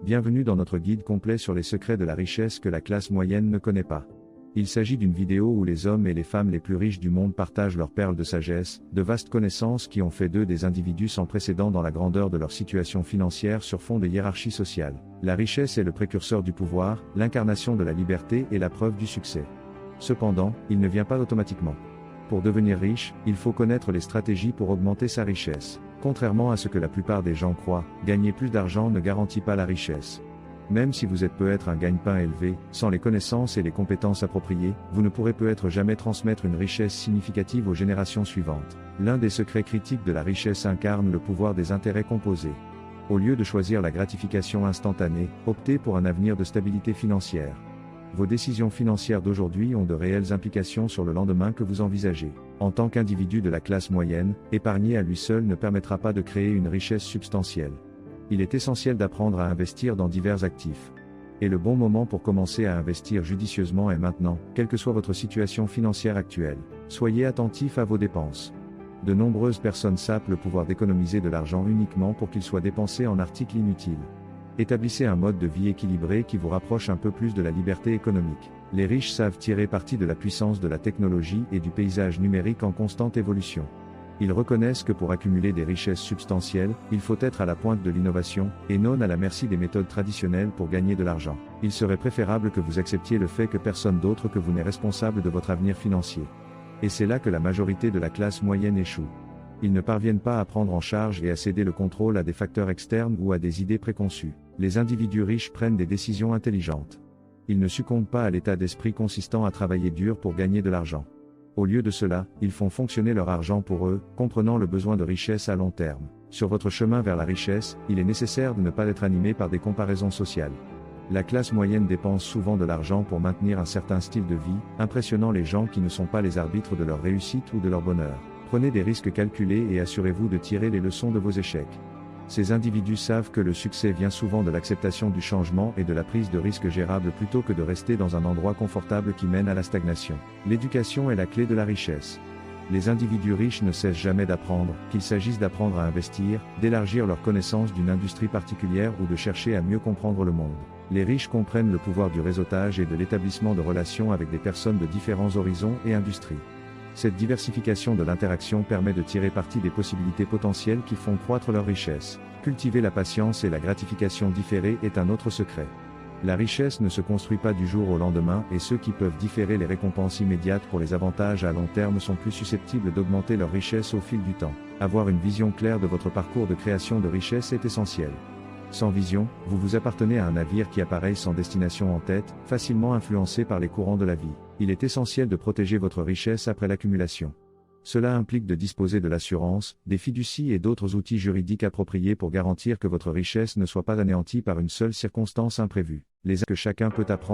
Bienvenue dans notre guide complet sur les secrets de la richesse que la classe moyenne ne connaît pas. Il s'agit d'une vidéo où les hommes et les femmes les plus riches du monde partagent leurs perles de sagesse, de vastes connaissances qui ont fait d'eux des individus sans précédent dans la grandeur de leur situation financière sur fond de hiérarchie sociale. La richesse est le précurseur du pouvoir, l'incarnation de la liberté et la preuve du succès. Cependant, il ne vient pas automatiquement. Pour devenir riche, il faut connaître les stratégies pour augmenter sa richesse. Contrairement à ce que la plupart des gens croient, gagner plus d'argent ne garantit pas la richesse. Même si vous êtes peut-être un gagne-pain élevé, sans les connaissances et les compétences appropriées, vous ne pourrez peut-être jamais transmettre une richesse significative aux générations suivantes. L'un des secrets critiques de la richesse incarne le pouvoir des intérêts composés. Au lieu de choisir la gratification instantanée, optez pour un avenir de stabilité financière. Vos décisions financières d'aujourd'hui ont de réelles implications sur le lendemain que vous envisagez. En tant qu'individu de la classe moyenne, épargner à lui seul ne permettra pas de créer une richesse substantielle. Il est essentiel d'apprendre à investir dans divers actifs. Et le bon moment pour commencer à investir judicieusement est maintenant, quelle que soit votre situation financière actuelle. Soyez attentif à vos dépenses. De nombreuses personnes sapent le pouvoir d'économiser de l'argent uniquement pour qu'il soit dépensé en articles inutiles. Établissez un mode de vie équilibré qui vous rapproche un peu plus de la liberté économique. Les riches savent tirer parti de la puissance de la technologie et du paysage numérique en constante évolution. Ils reconnaissent que pour accumuler des richesses substantielles, il faut être à la pointe de l'innovation, et non à la merci des méthodes traditionnelles pour gagner de l'argent. Il serait préférable que vous acceptiez le fait que personne d'autre que vous n'est responsable de votre avenir financier. Et c'est là que la majorité de la classe moyenne échoue. Ils ne parviennent pas à prendre en charge et à céder le contrôle à des facteurs externes ou à des idées préconçues. Les individus riches prennent des décisions intelligentes. Ils ne succombent pas à l'état d'esprit consistant à travailler dur pour gagner de l'argent. Au lieu de cela, ils font fonctionner leur argent pour eux, comprenant le besoin de richesse à long terme. Sur votre chemin vers la richesse, il est nécessaire de ne pas être animé par des comparaisons sociales. La classe moyenne dépense souvent de l'argent pour maintenir un certain style de vie, impressionnant les gens qui ne sont pas les arbitres de leur réussite ou de leur bonheur. Prenez des risques calculés et assurez-vous de tirer les leçons de vos échecs. Ces individus savent que le succès vient souvent de l'acceptation du changement et de la prise de risques gérables plutôt que de rester dans un endroit confortable qui mène à la stagnation. L'éducation est la clé de la richesse. Les individus riches ne cessent jamais d'apprendre, qu'il s'agisse d'apprendre à investir, d'élargir leur connaissance d'une industrie particulière ou de chercher à mieux comprendre le monde. Les riches comprennent le pouvoir du réseautage et de l'établissement de relations avec des personnes de différents horizons et industries. Cette diversification de l'interaction permet de tirer parti des possibilités potentielles qui font croître leur richesse. Cultiver la patience et la gratification différée est un autre secret. La richesse ne se construit pas du jour au lendemain et ceux qui peuvent différer les récompenses immédiates pour les avantages à long terme sont plus susceptibles d'augmenter leur richesse au fil du temps. Avoir une vision claire de votre parcours de création de richesse est essentiel. Sans vision, vous vous appartenez à un navire qui appareille sans destination en tête, facilement influencé par les courants de la vie. Il est essentiel de protéger votre richesse après l'accumulation. Cela implique de disposer de l'assurance, des fiducies et d'autres outils juridiques appropriés pour garantir que votre richesse ne soit pas anéantie par une seule circonstance imprévue. Que chacun peut apprendre